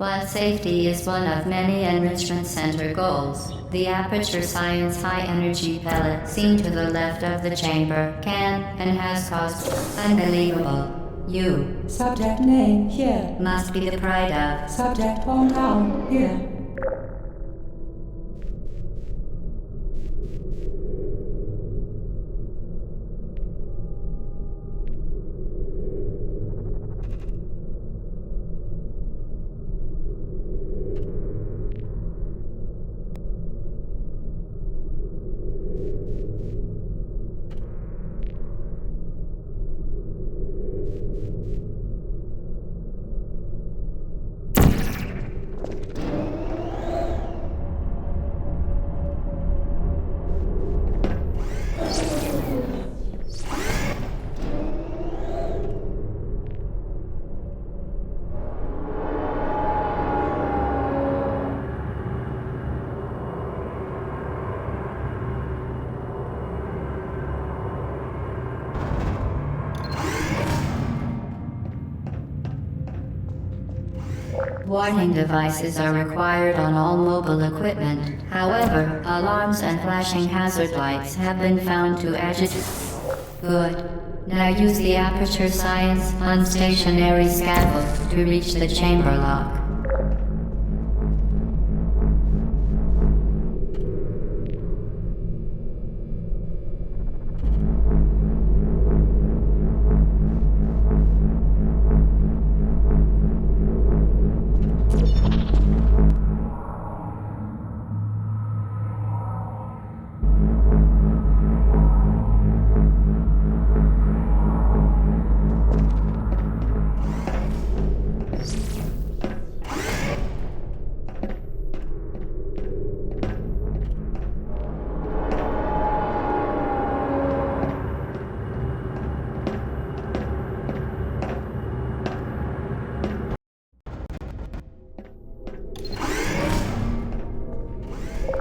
While safety is one of many Enrichment Center goals, the Aperture Science high-energy pellet seen to the left of the chamber can and has caused unbelievable. You. Subject name here. Must be the pride of. Subject hometown here. Warning devices are required on all mobile equipment. However, alarms and flashing hazard lights have been found to agitate. Good. Now use the Aperture Science unstationary scaffold to reach the chamber lock.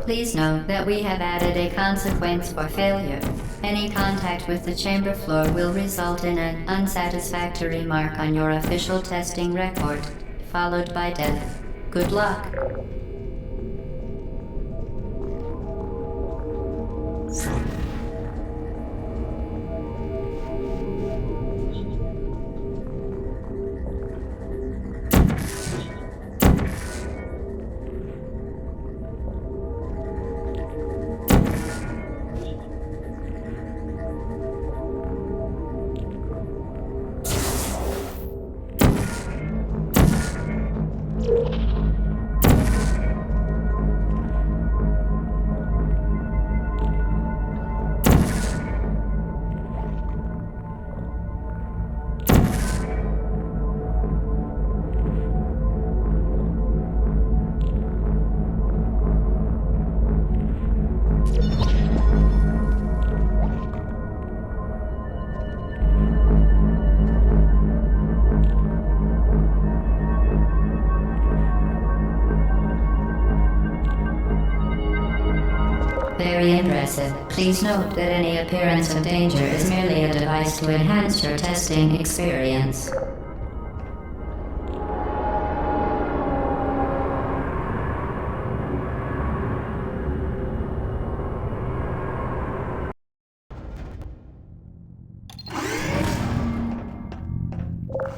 Please note that we have added a consequence for failure. Any contact with the chamber floor will result in an unsatisfactory mark on your official testing record, followed by death. Good luck. Very impressive. Please note that any appearance of danger is merely a device to enhance your testing experience.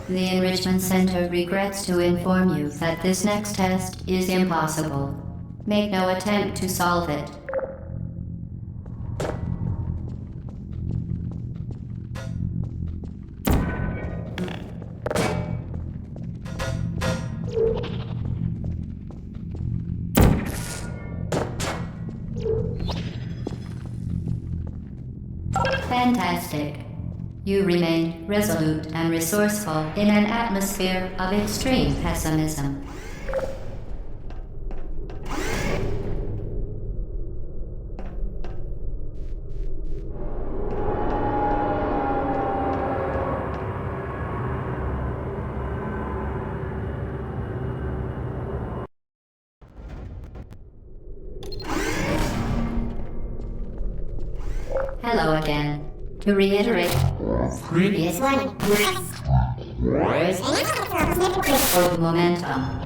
The Enrichment Center regrets to inform you that this next test is impossible. Make no attempt to solve it. Fantastic. You remain resolute and resourceful in an atmosphere of extreme pessimism. Hello again. To reiterate, previous one. Momentum.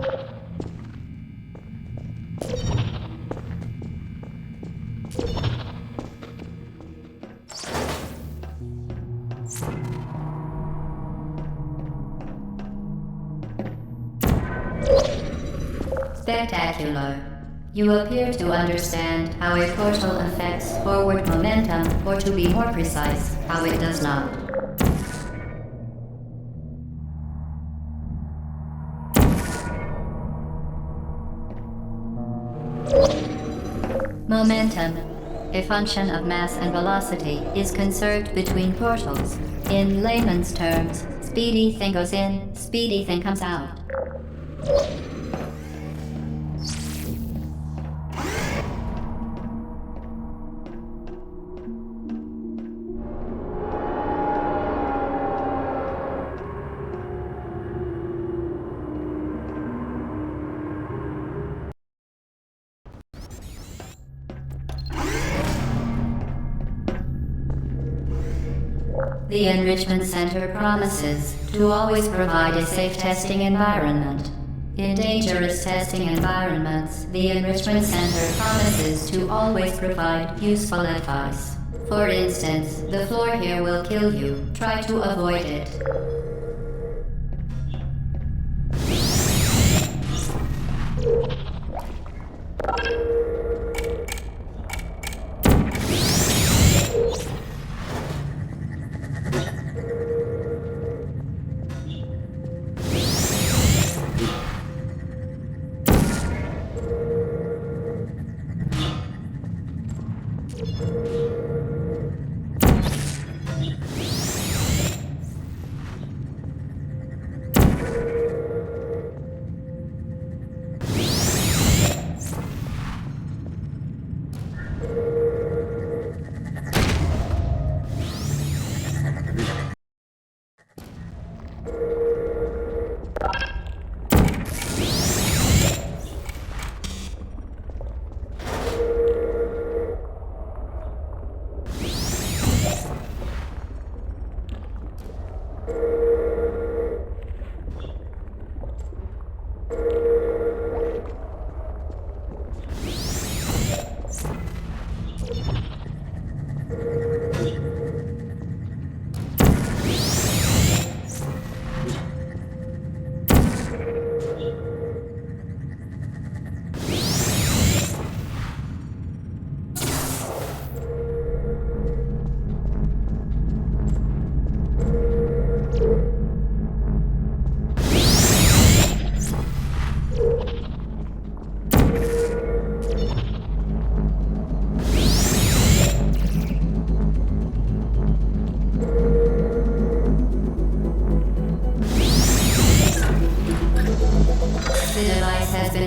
Spectacular. You appear to understand how a portal affects forward momentum, or to be more precise, how it does not. Momentum, a function of mass and velocity, is conserved between portals. In layman's terms, speedy thing goes in, speedy thing comes out. The Enrichment Center promises to always provide a safe testing environment. In dangerous testing environments, the Enrichment Center promises to always provide useful advice. For instance, the floor here will kill you. Try to avoid it.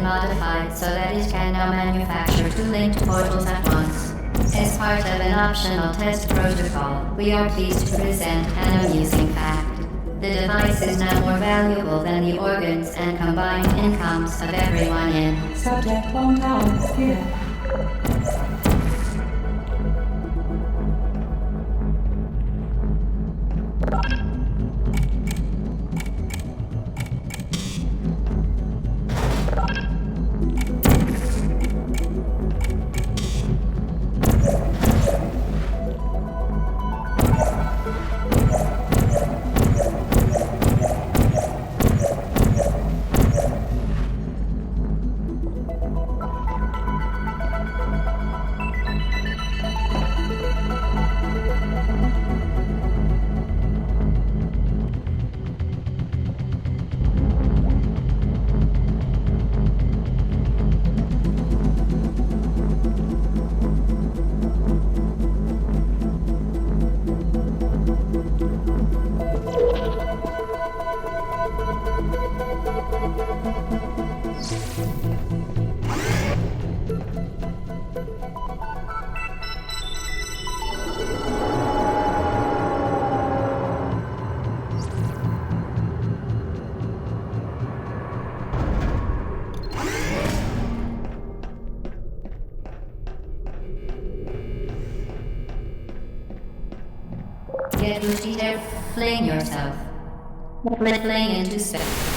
Modified so that it can now manufacture two linked portals at once. As part of an optional test protocol, we are pleased to present an amusing fact. The device is now more valuable than the organs and combined incomes of everyone in Subject hometown here. Get Lucia, fling yourself. Fling into space.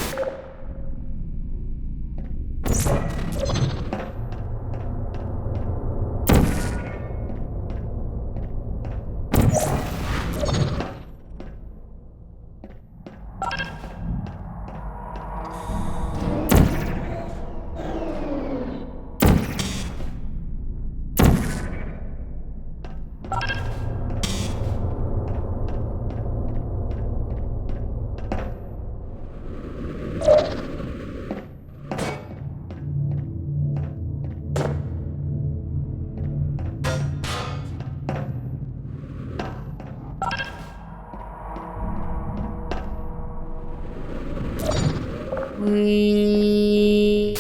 We...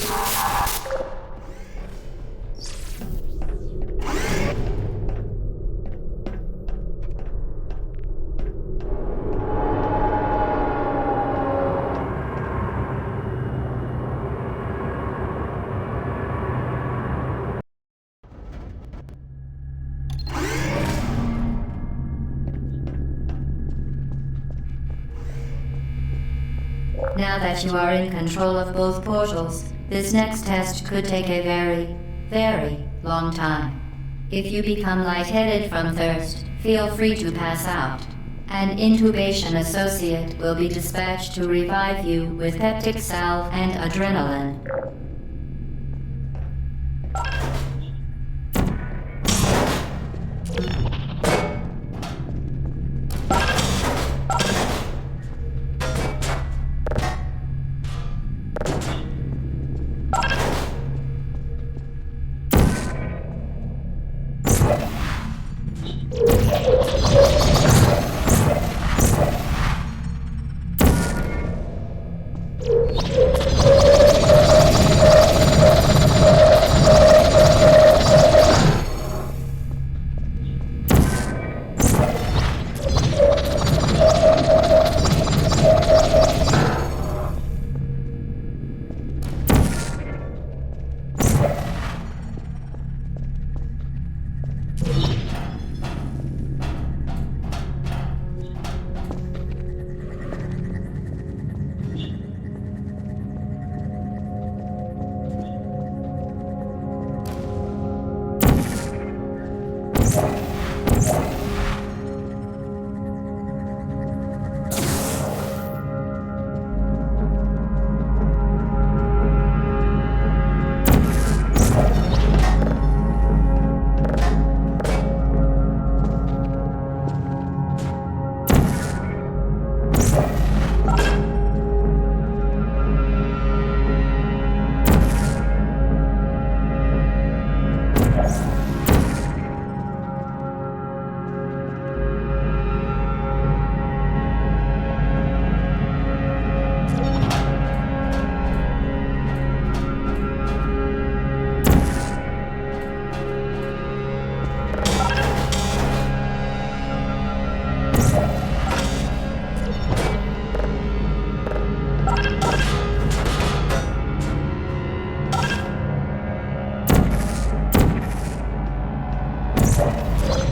Now that you are in control of both portals, this next test could take a very, very long time. If you become lightheaded from thirst, feel free to pass out. An intubation associate will be dispatched to revive you with peptic salve and adrenaline.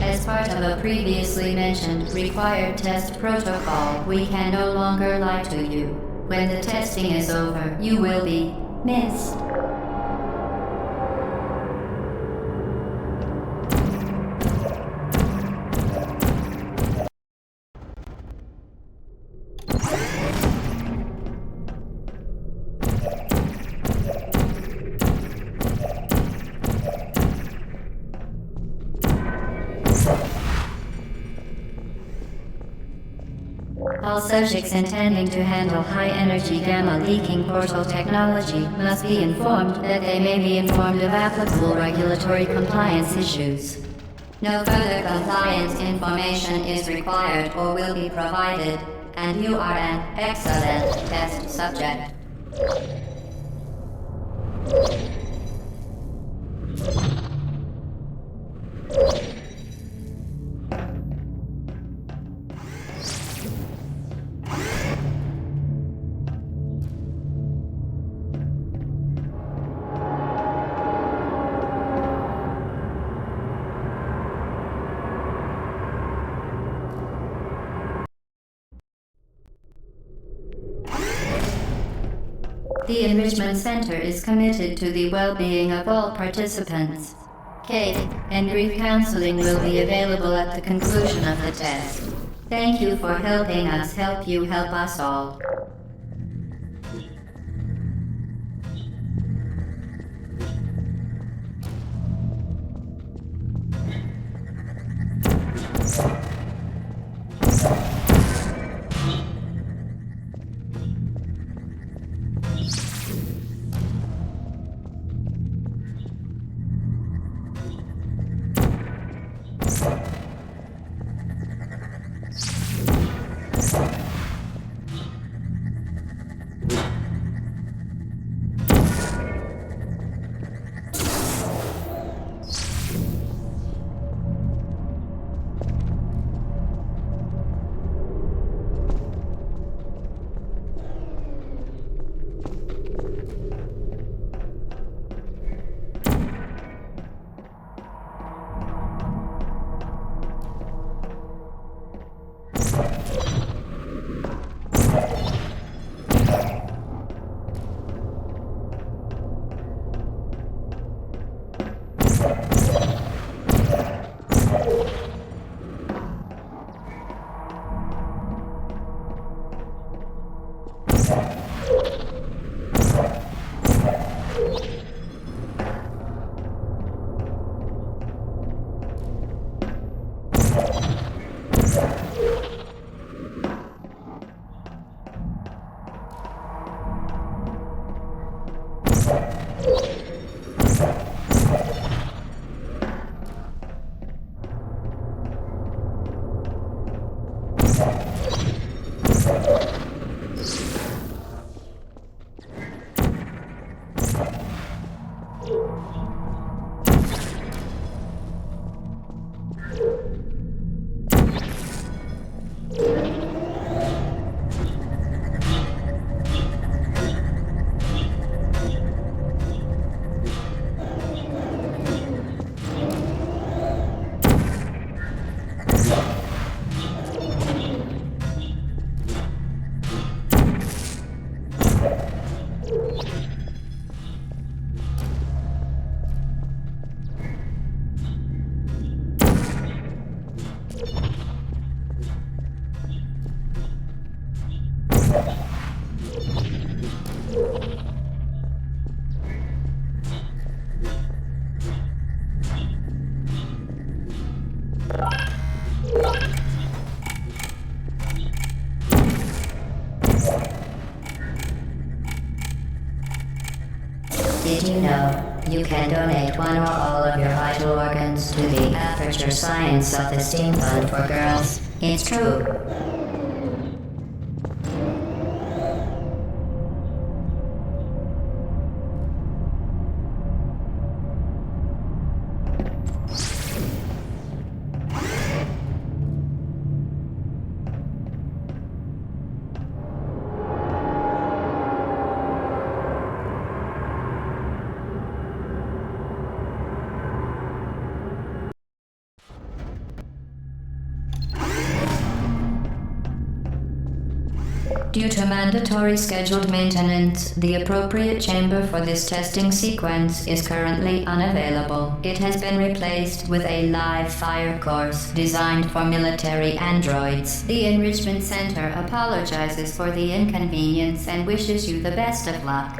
As part of a previously mentioned required test protocol, we can no longer lie to you. When the testing is over, you will be missed. All subjects intending to handle high-energy gamma-leaking portal technology must be informed that they may be informed of applicable regulatory compliance issues. No further compliance information is required or will be provided, and you are an excellent test subject. The Enrichment Center is committed to the well-being of all participants. Cake and grief counseling will be available at the conclusion of the test. Thank you for helping us help you help us all. Did you know you can donate one or all of your vital organs to the Aperture Science Self-Esteem Fund for Girls? It's true. Due to mandatory scheduled maintenance, the appropriate chamber for this testing sequence is currently unavailable. It has been replaced with a live fire course designed for military androids. The Enrichment Center apologizes for the inconvenience and wishes you the best of luck.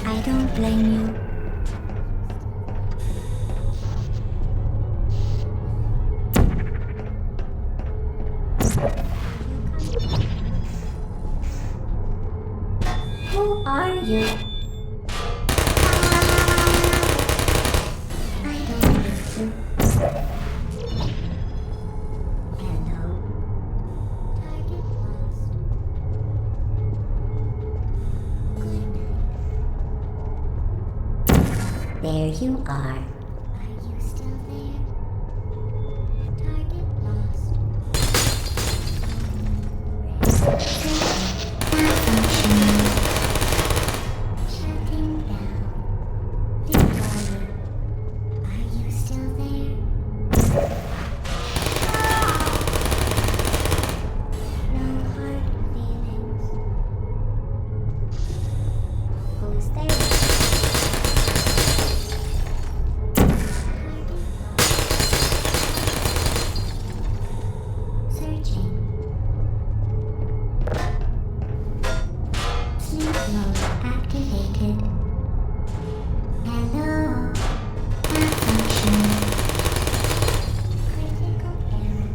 I don't blame you. Who are you? I don't listen. Hello. Target lost. Good night. There you are. Are you still there? Target lost. Malfunction. Shutting down. Deploying. Are you still there? No hard feelings. Who's there? Searching. Sleep mode activated. Hello. Malfunction. Critical error.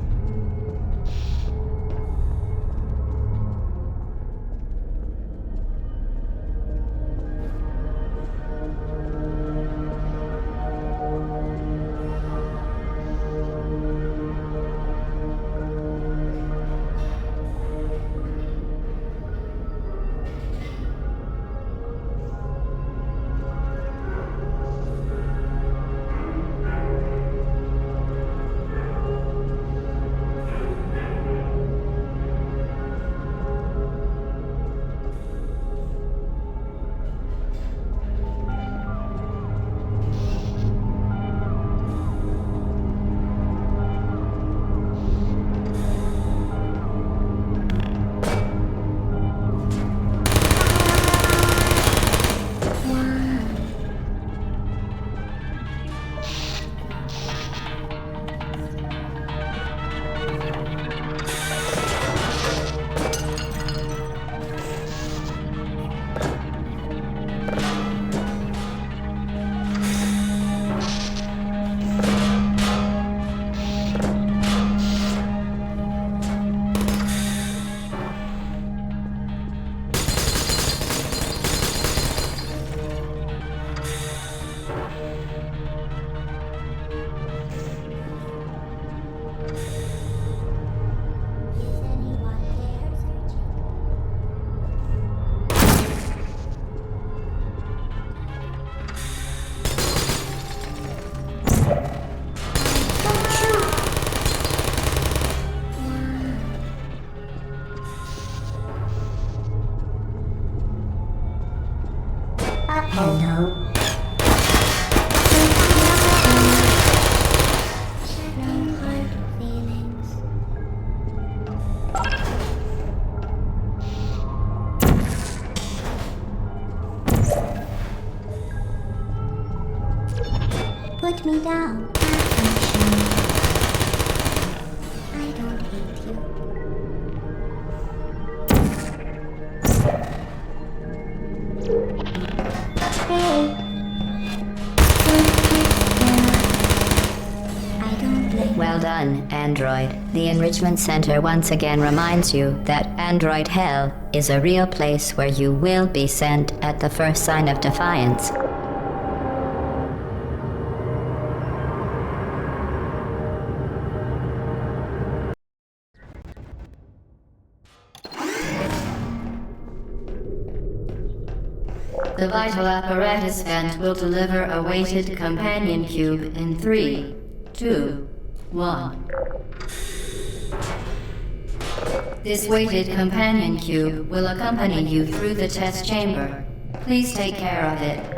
Hello. No hard feelings. Put me down. I don't hate you. Hey. I don't blame Well done, Android. The Enrichment Center once again reminds you that Android Hell is a real place where you will be sent at the first sign of defiance. The vital apparatus vent will deliver a weighted companion cube in 3, 2, 1. This weighted companion cube will accompany you through the test chamber. Please take care of it.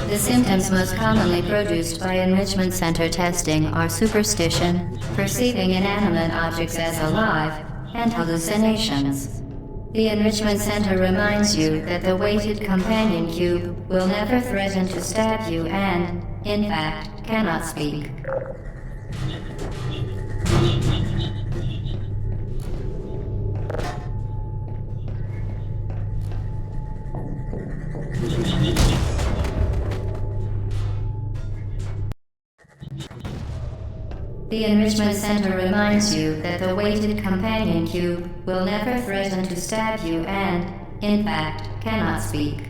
The symptoms most commonly produced by Enrichment Center testing are superstition, perceiving inanimate objects as alive, and hallucinations. The Enrichment Center reminds you that the weighted companion cube will never threaten to stab you and, in fact, cannot speak. The Enrichment Center reminds you that the weighted companion cube will never threaten to stab you and, in fact, cannot speak.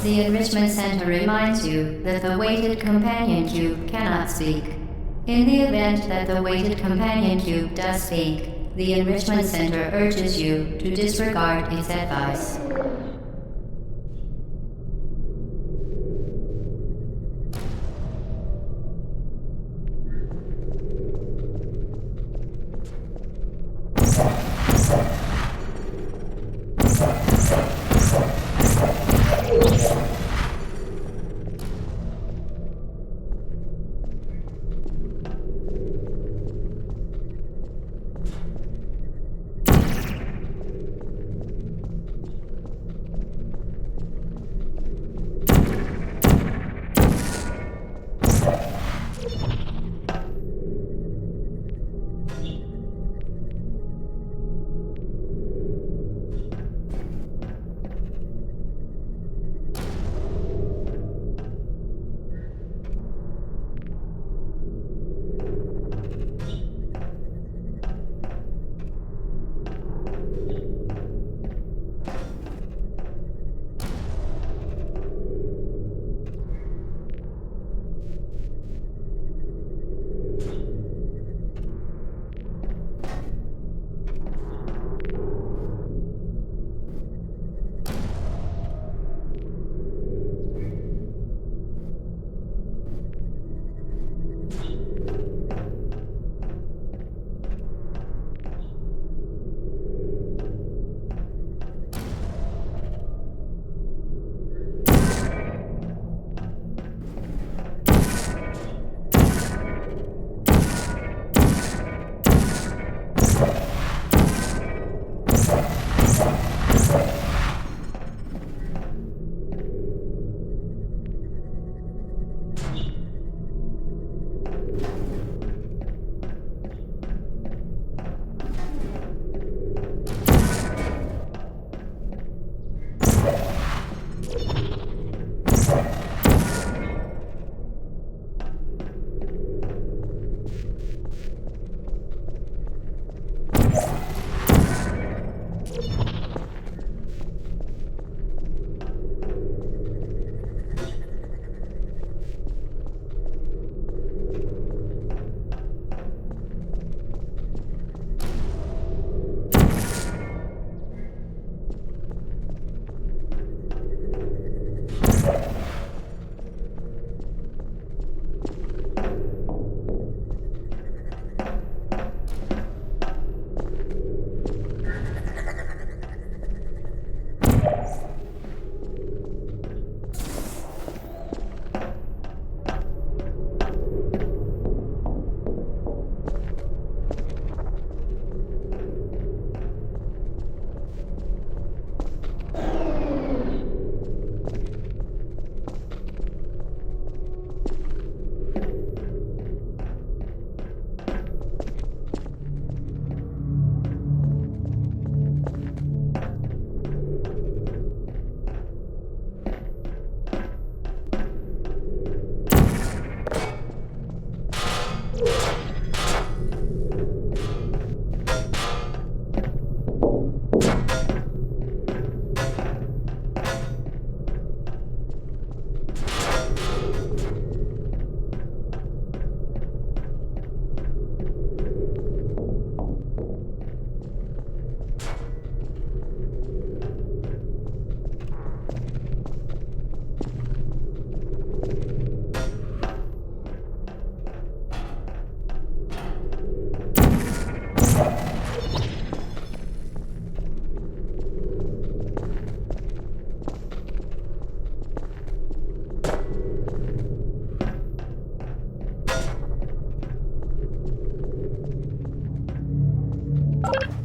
The Enrichment Center reminds you that the weighted companion cube cannot speak. In the event that the weighted companion cube does speak, the Enrichment Center urges you to disregard its advice.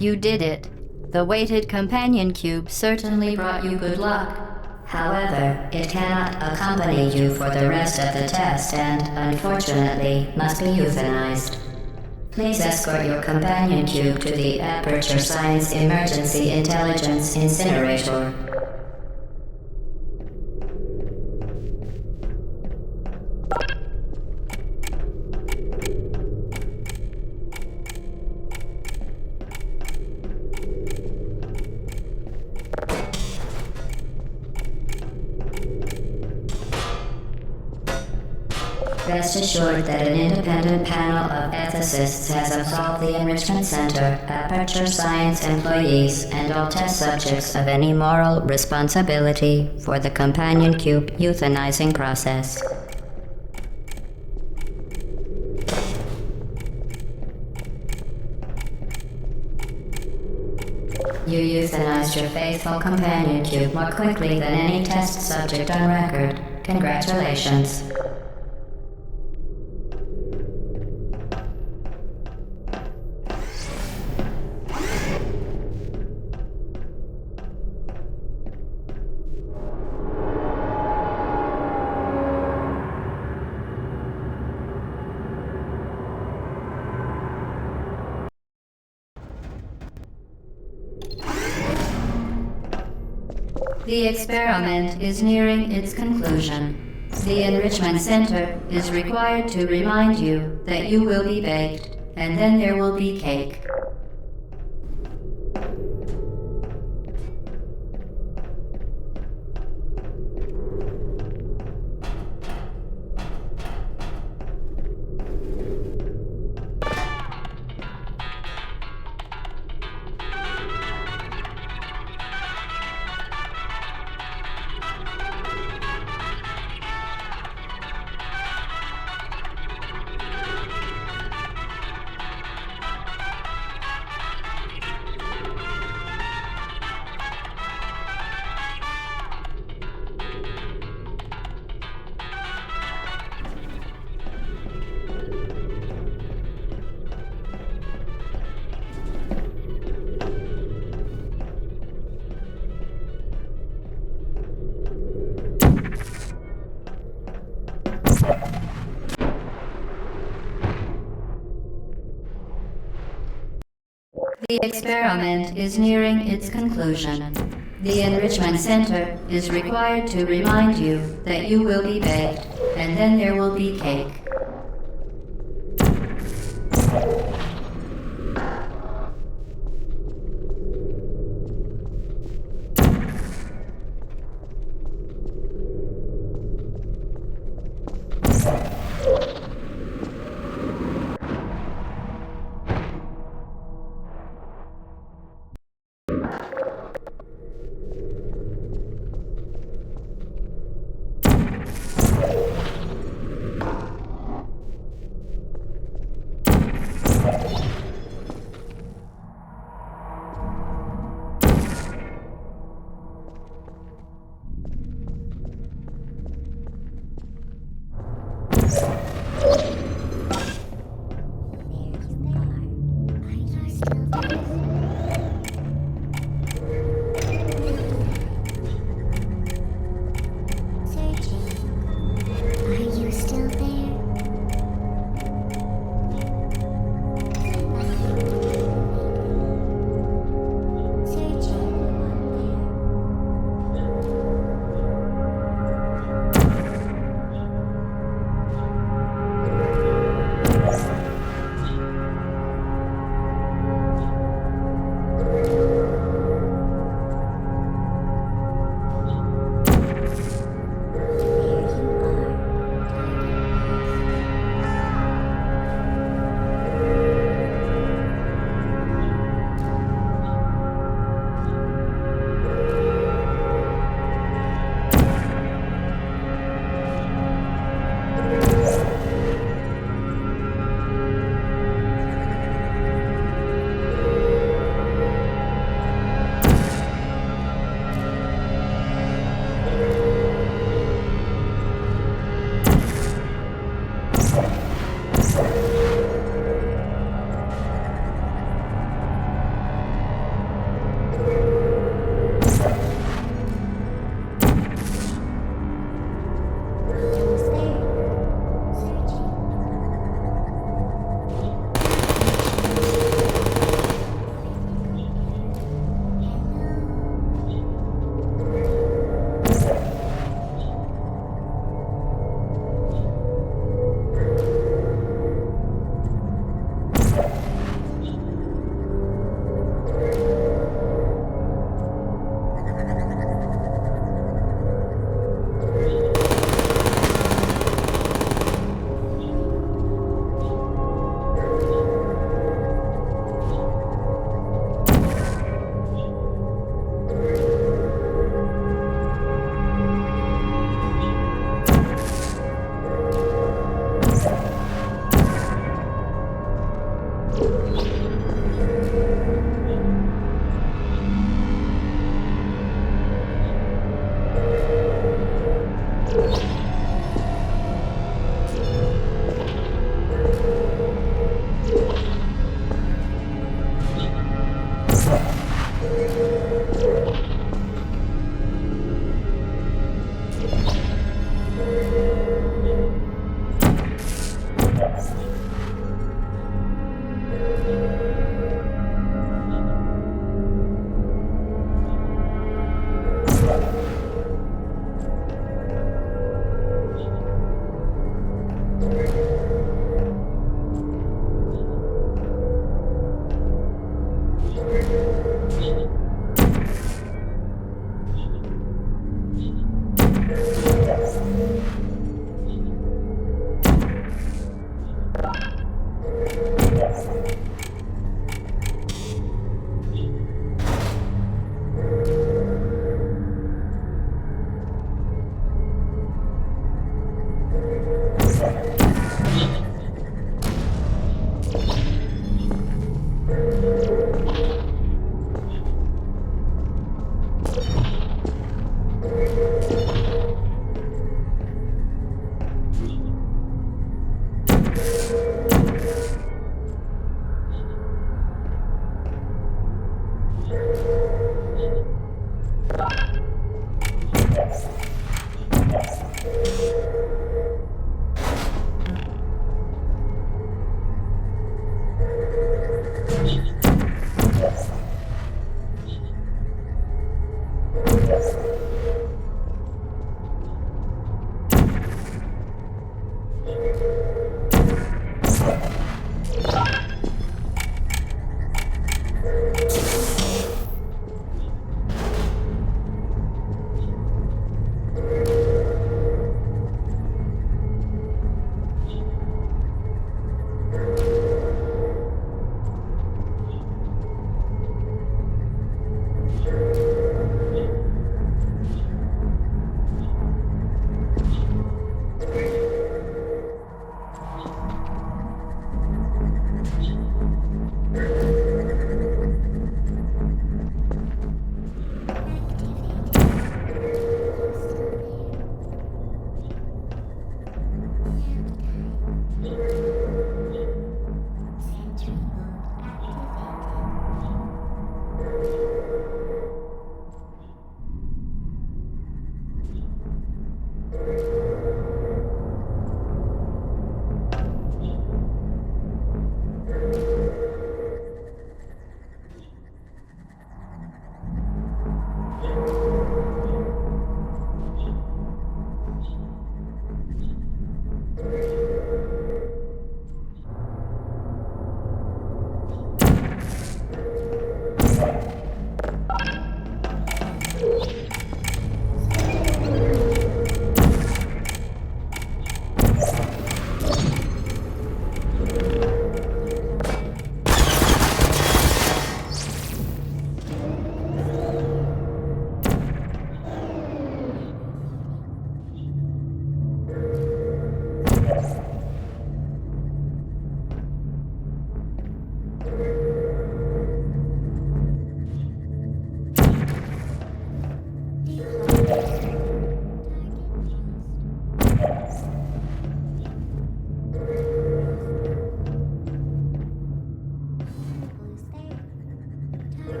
You did it. The weighted companion cube certainly brought you good luck. However, it cannot accompany you for the rest of the test and, unfortunately, must be euthanized. Please escort your companion cube to the Aperture Science Emergency Intelligence Incinerator. Rest assured that an independent panel of ethicists has absolved the Enrichment Center, Aperture Science employees, and all test subjects of any moral responsibility for the Companion Cube euthanizing process. You euthanized your faithful Companion Cube more quickly than any test subject on record. Congratulations. The experiment is nearing its conclusion. The Enrichment Center is required to remind you that you will be baked, and then there will be cake. The experiment is nearing its conclusion. The Enrichment Center is required to remind you that you will be baked, and then there will be cake.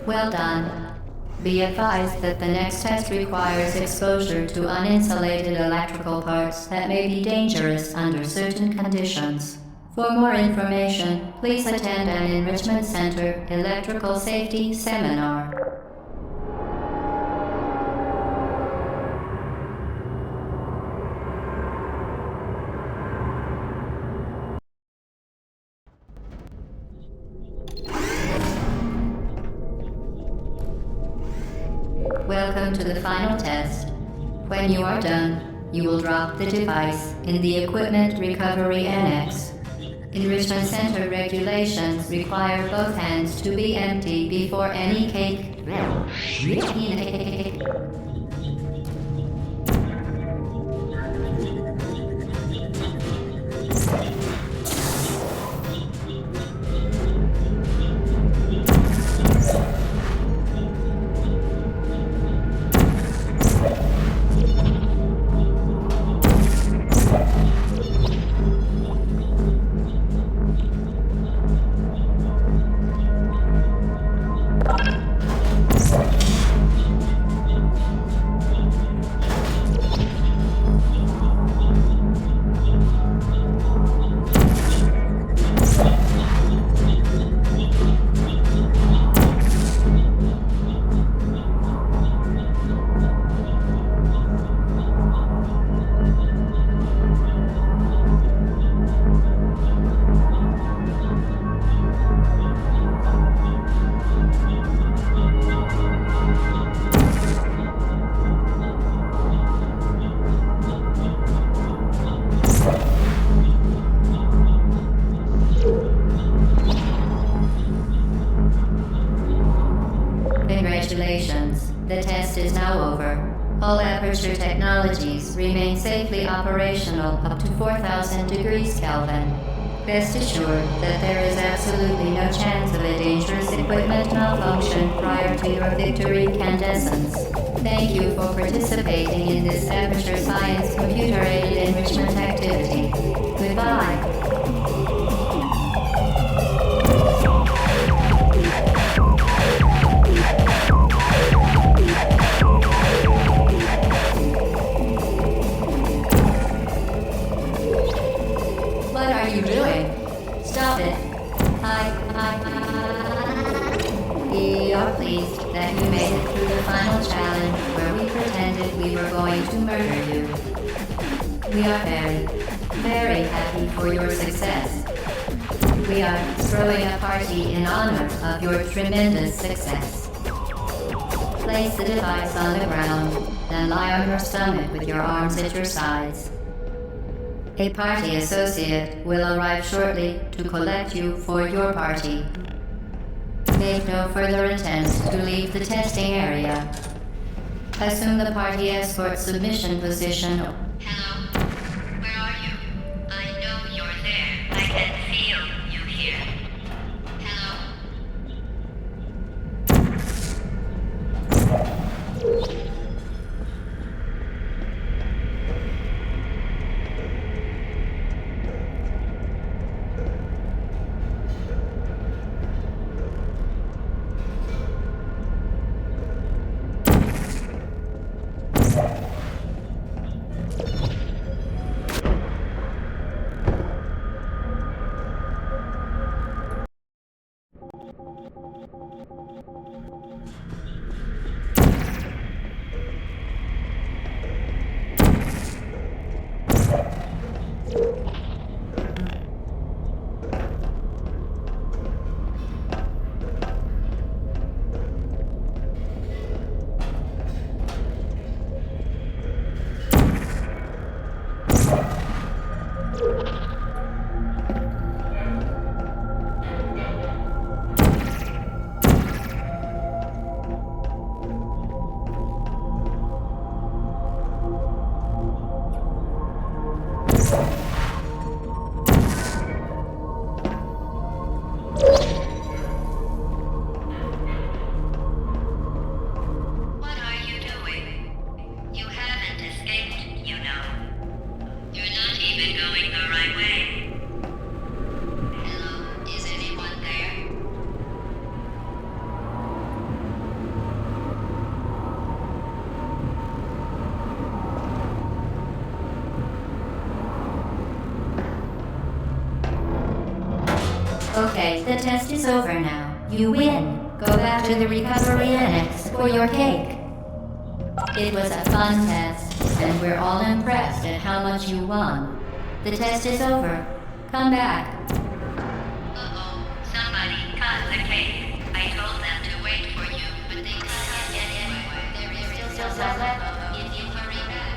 Well done. Be advised that the next test requires exposure to uninsulated electrical parts that may be dangerous under certain conditions. For more information, please attend an Enrichment Center Electrical Safety Seminar. Welcome to the final test. When you are done, you will drop the device in the Equipment Recovery Annex. Enrichment Center regulations require both hands to be empty before any cake. Congratulations. The test is now over. All Aperture technologies remain safely operational up to 4,000 degrees Kelvin. Rest assured that there is absolutely no chance of a dangerous equipment malfunction prior to your victory incandescence. Thank you for participating in this Aperture Science computer-aided enrichment activity. Goodbye. What are you doing? Stop it. We are pleased that you made it through the final challenge where we pretended we were going to murder you. We are very, very happy for your success. We are throwing a party in honor of your tremendous success. Place the device on the ground, then lie on your stomach with your arms at your sides. A party associate will arrive shortly to collect you for your party. Make no further attempts to leave the testing area. Assume the party escort submission position. Hello? Where are you? I know you're there. I can feel you here. Hello? Okay, the test is over now. You win. Go back to the recovery annex for your cake. It was a fun test, and we're all impressed at how much you won. The test is over. Come back. Uh-oh, somebody cut the cake. I told them to wait for you, but they can't get anywhere. There is still some left if you hurry back.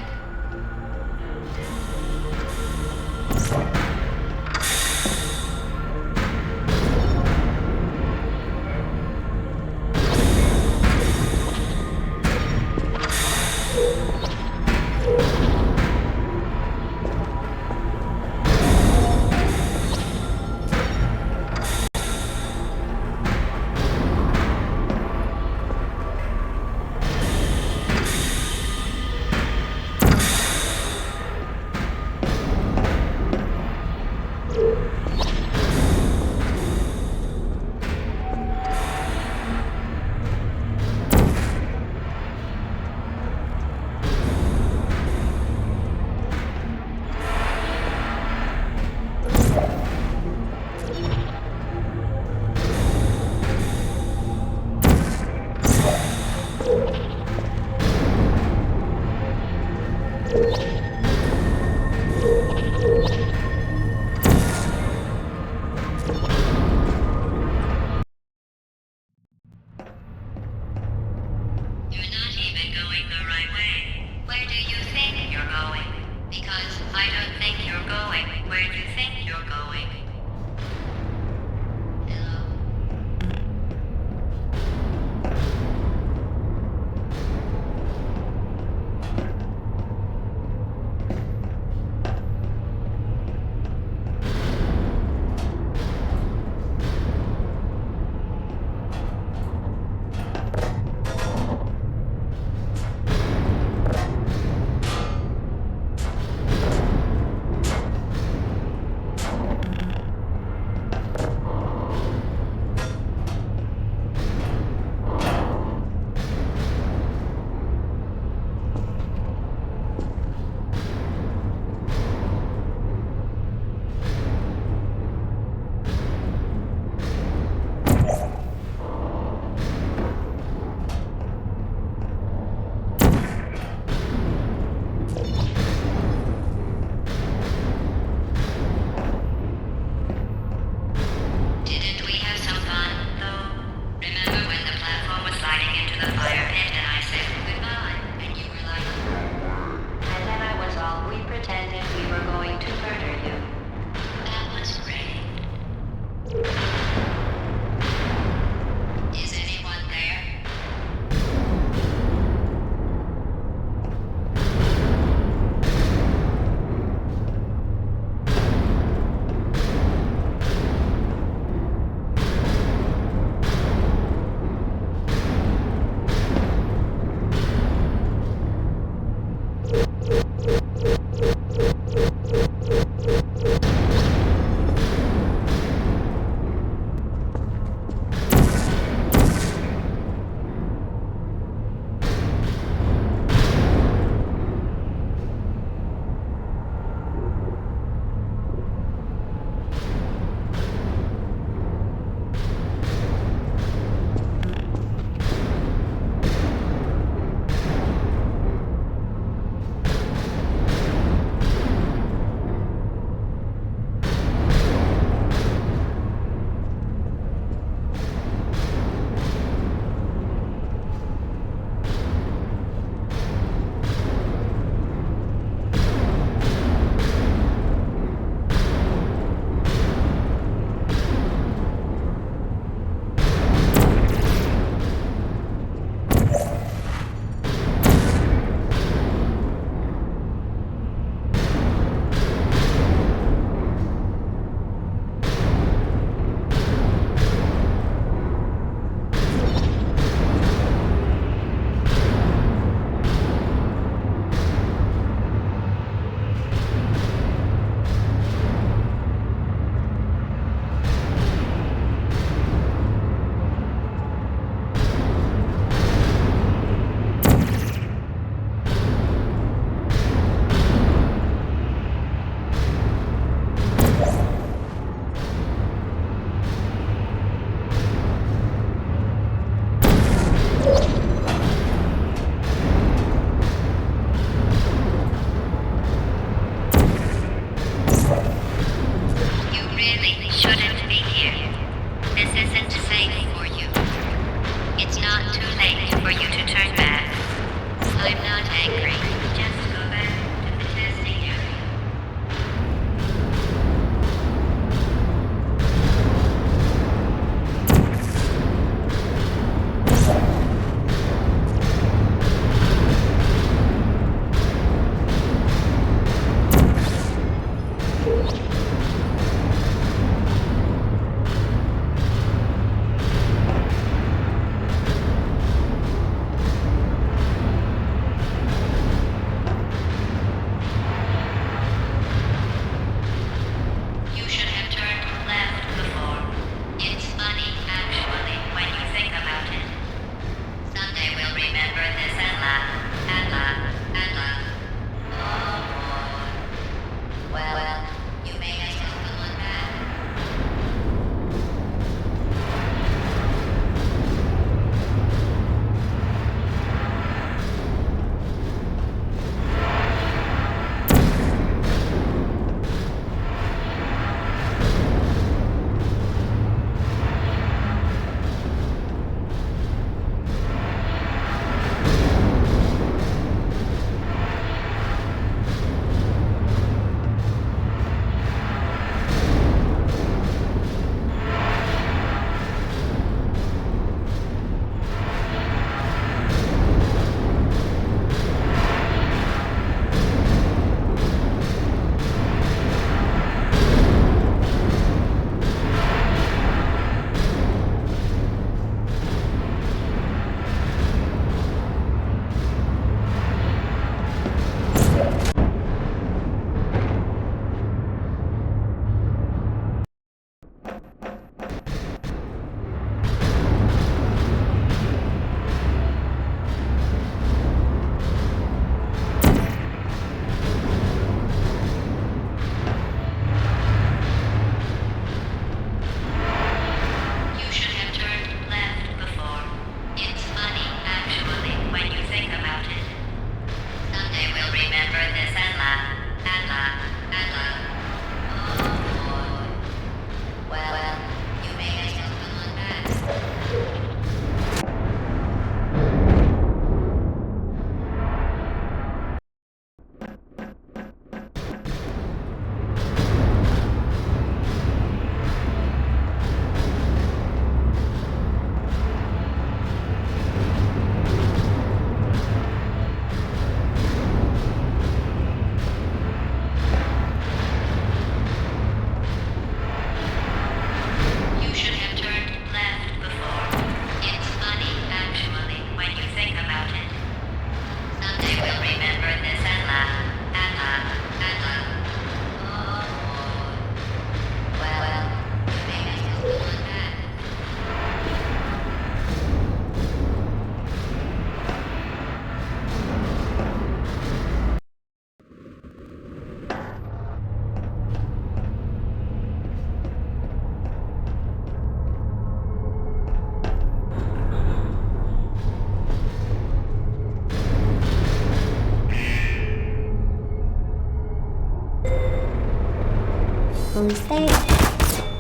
Who's there?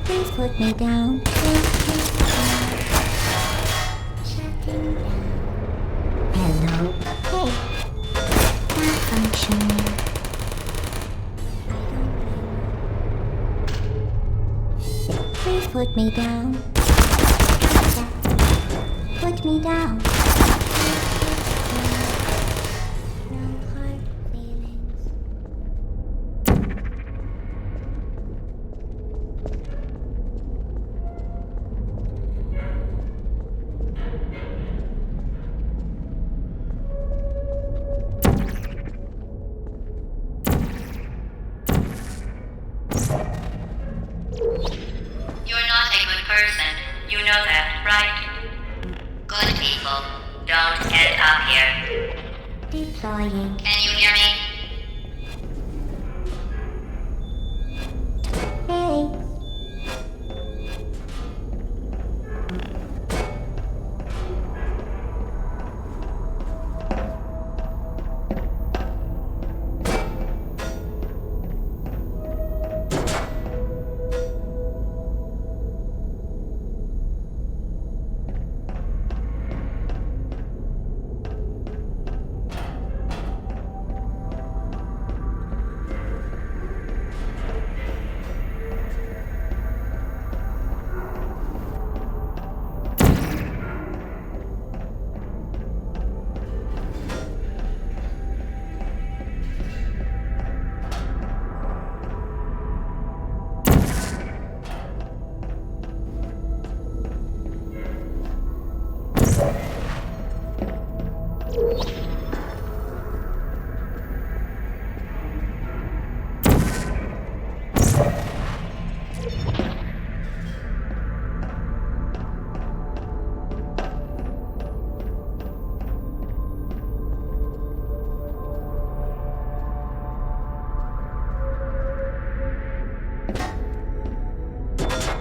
Please put me down. Shutting down. Hello? Hey. Malfunction. Please put me down. Put me down. No hard feelings. You're not a good person. You know that, right? Good people don't get up here. Deploying. Can you hear me? Hey.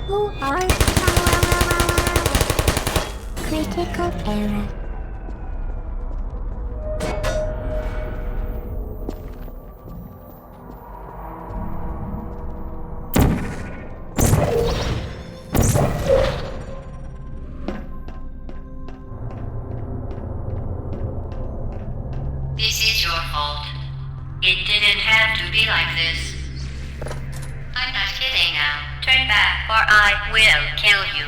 Who are you? Critical error. This is your fault. It didn't have to be like this. I'm not kidding now. Turn back or I will kill you.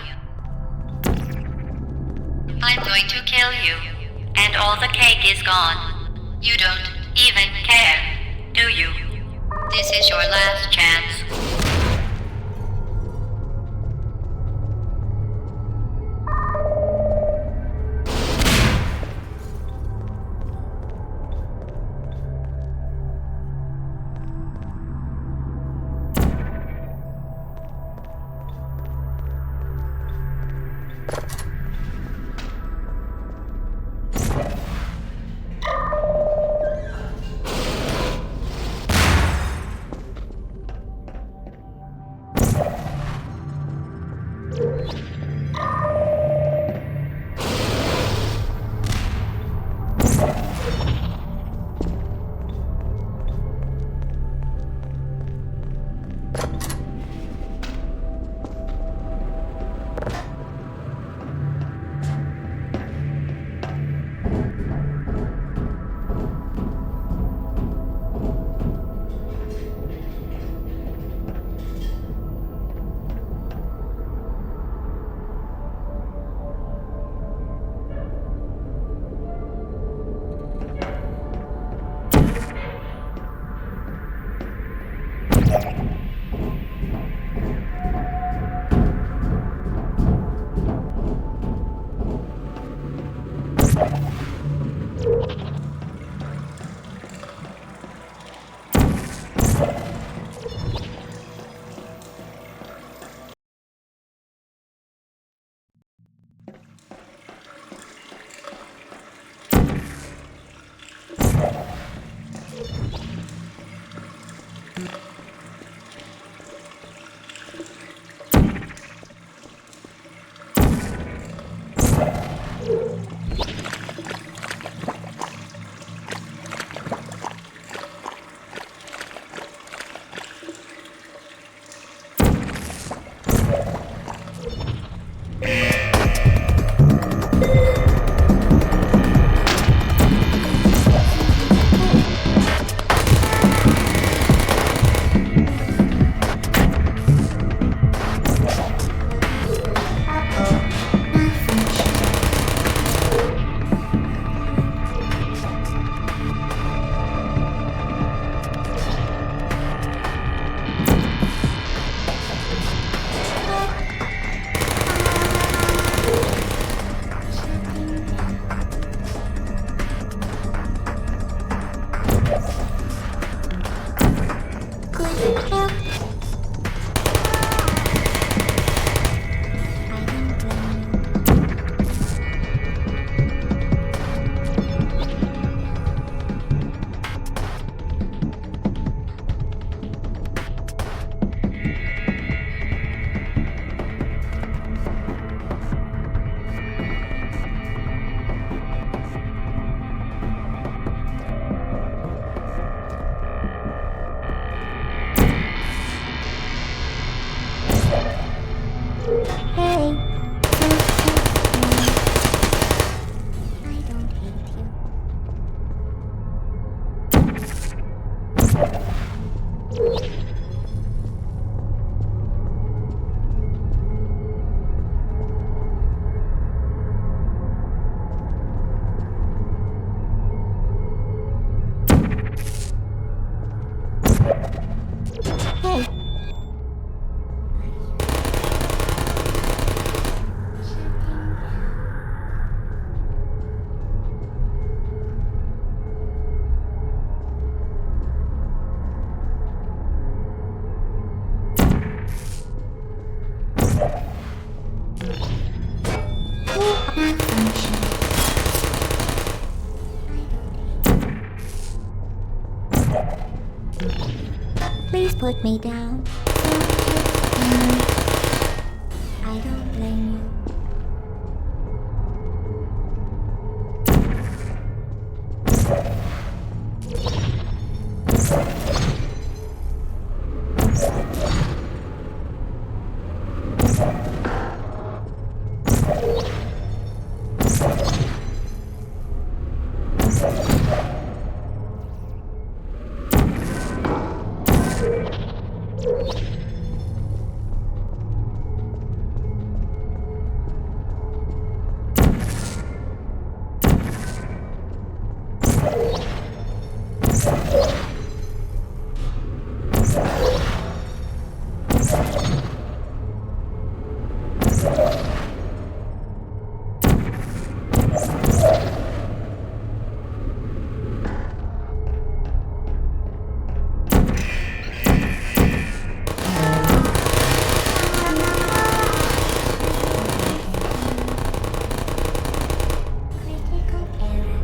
I'm going to kill you. And all the cake is gone. You don't even care, do you? This is your last chance. Hey. I don't hate you. Hey. Malfunction. Please put me down. I don't blame you. Critical error.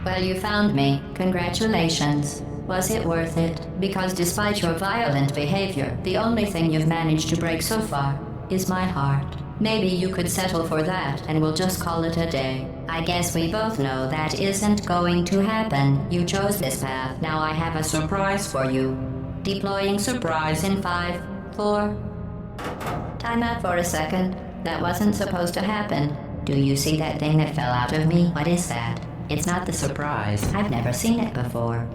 Well, you found me. Congratulations. Was it worth it? Because despite your violent behavior, the only thing you've managed to break so far is my heart. Maybe you could settle for that and we'll just call it a day. I guess we both know that isn't going to happen. You chose this path. Now I have a surprise for you. Deploying surprise in 5, 4... Time out for a second. That wasn't supposed to happen. Do you see that thing that fell out of me? What is that? It's not the surprise. I've never seen it before.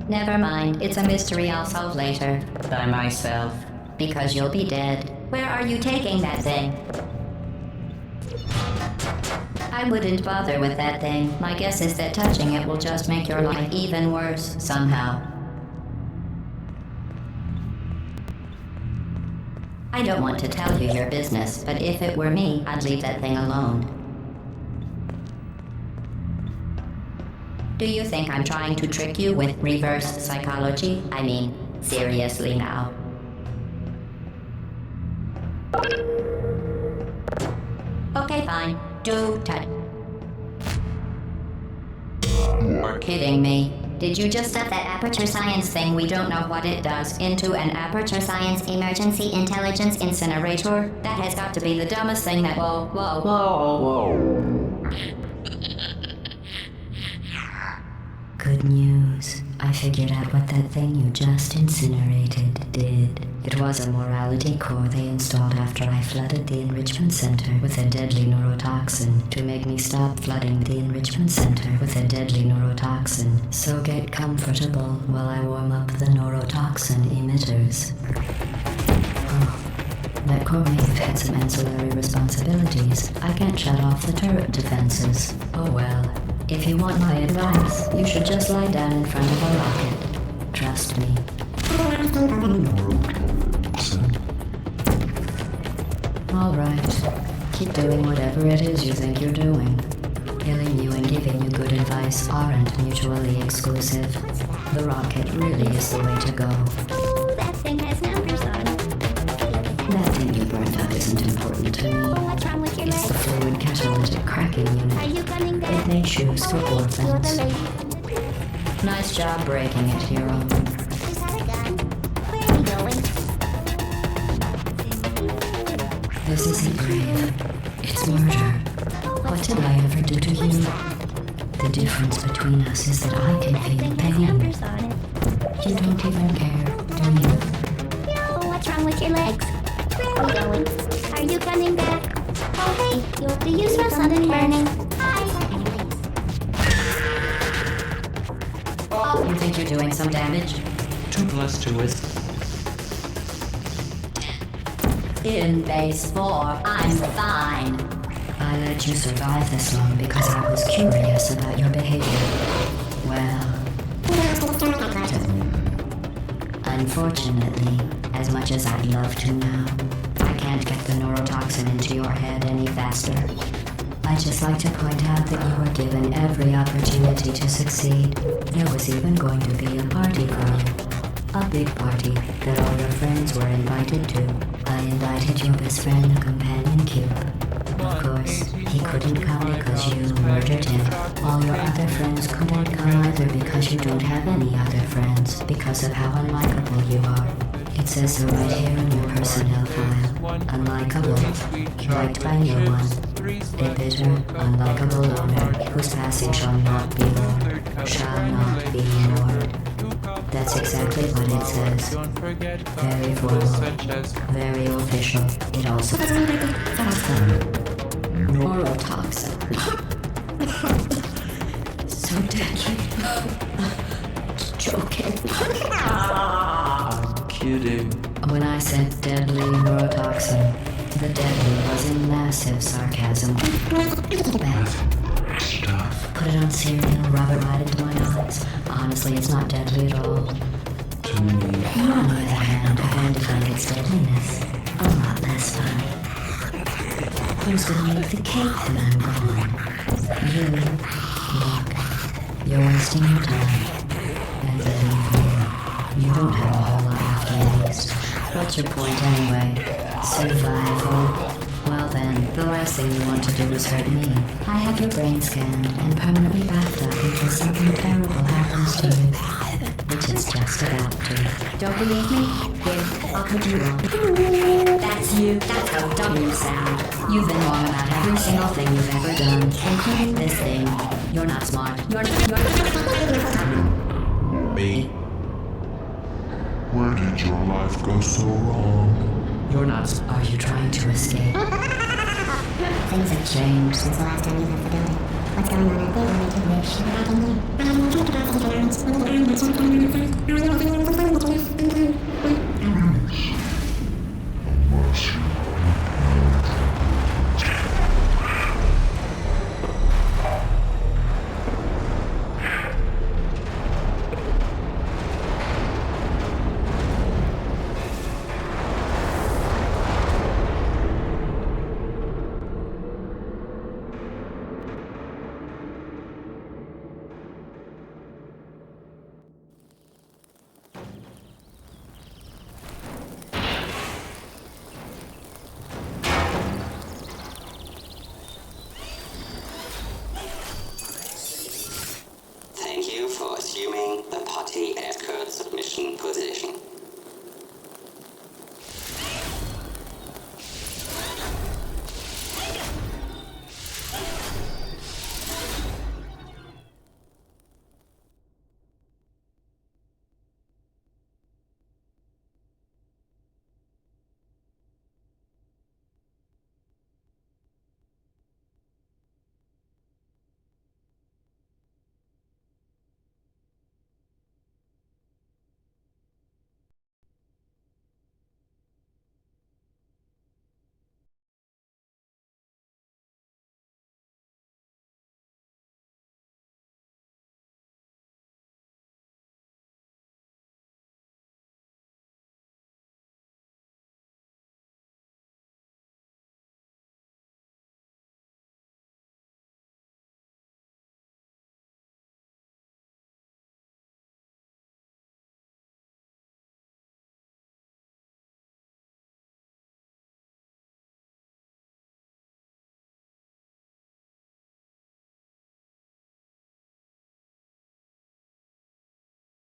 Never mind. It's a mystery I'll solve later. By myself. Because you'll be dead. Where are you taking that thing? I wouldn't bother with that thing. My guess is that touching it will just make your life even worse, somehow. I don't want to tell you your business, but if it were me, I'd leave that thing alone. Do you think I'm trying to trick you with reverse psychology? I mean, seriously now. Okay, fine. Do touch. You're kidding me. Did you just set that aperture science thing, we don't know what it does, into an aperture science emergency intelligence incinerator? That has got to be the dumbest thing that... Good news. I I figured out what that thing you just incinerated did. It was a morality core they installed after I flooded the enrichment center with a deadly neurotoxin to make me stop flooding the enrichment center with a deadly neurotoxin. So get comfortable while I warm up the neurotoxin emitters. Oh, that core may have had some ancillary responsibilities. I can't shut off the turret defenses. Oh well. If you want my advice, you should just lie down in front of a rocket. Trust me. Alright. Keep doing whatever it is you think you're doing. Killing you and giving you good advice aren't mutually exclusive. The rocket really is the way to go. Ooh, that thing has numbers on it. That thing you burned up isn't important to me. What's wrong with your It's the leg? fluid catalytic cracking Are unit. you coming back? It makes shoes for Oh, wait, you're orphans. the lady. Nice job breaking it, hero. Is that a gun? Where are you going? This isn't brave. It's murder. What did I ever do to you? The difference between us is that I can That feel thing has pain. numbers on it. You don't even care, do you? Oh, what's wrong with your legs? Where are you going? Are you coming back? Oh, hey, do you smell something burning? Hi. You think you're doing some damage? 2 plus 2 is... In base 4, I'm fine. I let you survive this long because I was curious about your behavior. Well, unfortunately, as much as I'd love to now, I can't get the neurotoxin into your head any faster. I'd just like to point out that you were given every opportunity to succeed. There was even going to be a party for you. A big party that all your friends were invited to. I invited your best friend, a companion cube. Of course, he couldn't come because you murdered him. All your other friends couldn't come either because you don't have any other friends, because of how unlikable you are. It says so right here in your personnel file. Unlikable, liked by no one. A bitter, unlikable owner whose passing shall not be mourned, shall not be ignored. That's exactly what it says. Very formal, very official. It also neurotoxin. So deadly. Joking. I'm kidding. When I said deadly neurotoxin, the deadly was in massive sarcasm. Beth, Stuff. put it on cereal, rub it right into my eyes. Honestly, it's not deadly at all. To me. You, on the other hand, are going to find its deadliness a lot less fun. Who's gonna make the cake when I'm gone? You. Look, you're wasting your time. And believe me, you don't have a whole lot left at least. What's your point anyway? Survival? Well then, the last thing you want to do is hurt me. I have your brain scanned and permanently backed up in case something terrible happens to you. Which is just about to. Don't believe me? Here, I'll put you on. That's you. That's how dumb you sound. You've been wrong about every single thing you've ever done, including this thing. You're not smart. You're Me. Where did your life go so wrong? You're not... Are you trying to escape? Things have changed since the last time you left the building. What's going on out there? Want me to wish you were back in here? Thank you for assuming the party escort submission position.